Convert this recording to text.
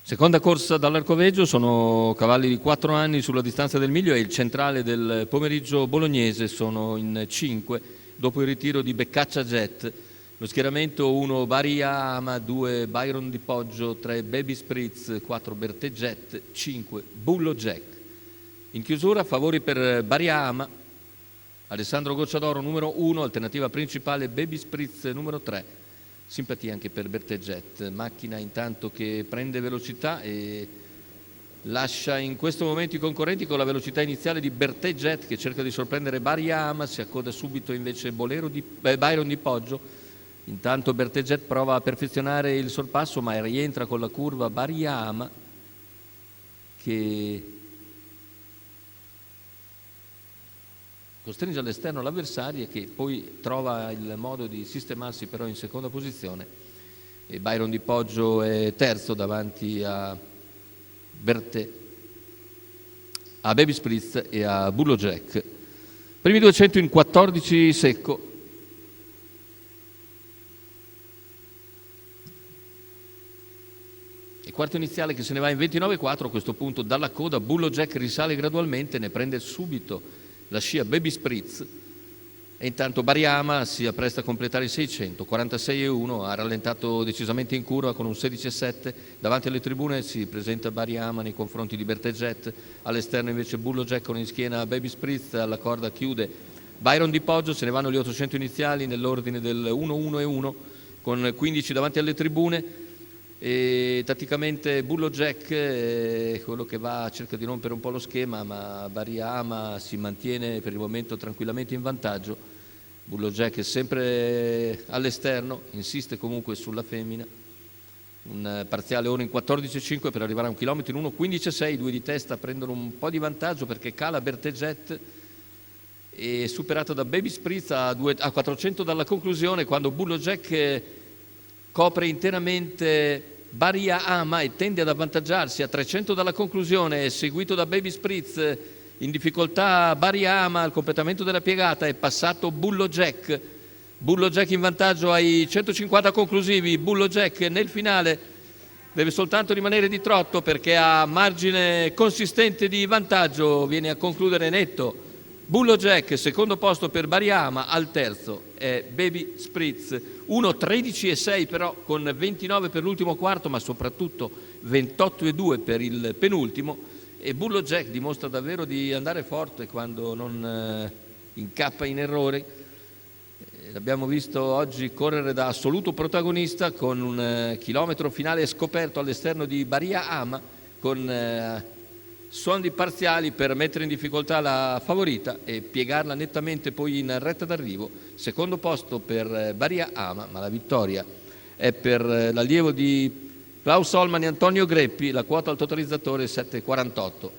Seconda corsa dall'Arcoveggio, sono cavalli di 4 anni sulla distanza del miglio e il centrale del pomeriggio bolognese, sono in 5 dopo il ritiro di Beccaccia Jet. Lo schieramento 1 Baria Ama, 2 Byron di Poggio, 3 Baby Spritz, 4 Bertè Jet, 5 Bullo Jack. In chiusura favori per Baria Ama, Alessandro Gocciadoro numero 1, alternativa principale Baby Spritz numero 3. Simpatia anche per Bertè Jet, macchina intanto che prende velocità e lascia in questo momento i concorrenti con la velocità iniziale di Bertè Jet che cerca di sorprendere Baria Ama, si accoda subito invece Byron di Poggio. Intanto Bertè Jet prova a perfezionare il sorpasso ma rientra con la curva Baria Ama che costringe all'esterno l'avversario che poi trova il modo di sistemarsi però in seconda posizione e Byron di Poggio è terzo davanti a Bertè, a Baby Spritz e a Bullo Jack. Primi 200 in 14 secco. E quarto iniziale che se ne va in 29,4, a questo punto dalla coda Bullo Jack risale gradualmente, ne prende subito la scia Baby Spritz e intanto Baria Ama si appresta a completare i 600, 46,1, ha rallentato decisamente in curva con un 16,7, davanti alle tribune si presenta Baria Ama nei confronti di Bertè Jet, all'esterno invece Bullo Jack con in schiena Baby Spritz, alla corda chiude Byron di Poggio, se ne vanno gli 800 iniziali nell'ordine del 1-1 e 1 con 15 davanti alle tribune. E tatticamente Bullo Jack è quello che cerca di rompere un po' lo schema, ma Baria Ama si mantiene per il momento tranquillamente in vantaggio. Bullo Jack è sempre all'esterno, insiste comunque sulla femmina, un parziale ora in 14,5 per arrivare a un chilometro in 1,15,6, i due di testa prendono un po' di vantaggio perché cala Bertè Jet e superato da Baby Spritz a 400 dalla conclusione, quando Bullo Jack copre interamente Baria Ama e tende ad avvantaggiarsi a 300 dalla conclusione, seguito da Baby Spritz. In difficoltà Baria Ama al completamento della piegata, è passato Bullo Jack. Bullo Jack in vantaggio ai 150 conclusivi. Bullo Jack nel finale deve soltanto rimanere di trotto perché ha margine consistente di vantaggio, viene a concludere netto Bullo Jack, secondo posto per Baria Ama, al terzo è Baby Spritz, 1,13,6 però con 29 per l'ultimo quarto, ma soprattutto 28,2 per il penultimo, e Bullo Jack dimostra davvero di andare forte quando non incappa in errori. L'abbiamo visto oggi correre da assoluto protagonista con un chilometro finale scoperto all'esterno di Baria Ama con sondi parziali per mettere in difficoltà la favorita e piegarla nettamente poi in retta d'arrivo. Secondo posto per Baria Ama, ma la vittoria è per l'allievo di Klaus Hollmann e Antonio Greppi, la quota al totalizzatore 7,48.